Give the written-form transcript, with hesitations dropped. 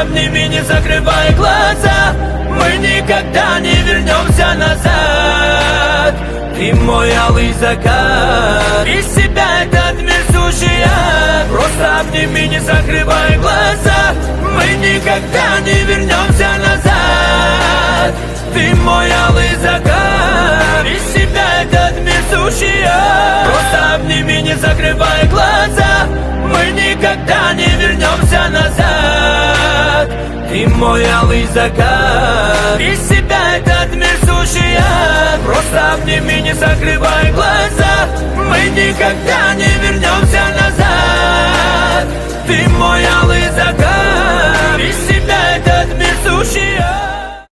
обними, не закрывай глаза. Мы никогда не вернемся назад. Ты мой алый закат, из себя этот мир сущий ад. Просто обними, не закрывай глаза. Мы никогда не вернемся назад. Ты мой алый закат, из себя этот мир сущий ад. Просто обними, не закрывай глаза. Мы никогда не вернемся назад. Ты мой алый закат, из себя этот мир сущий ад. Просто обними, не закрывай глаза. Мы никогда не вернемся назад. Ты мой алый закат, из себя этот мир сущий ад.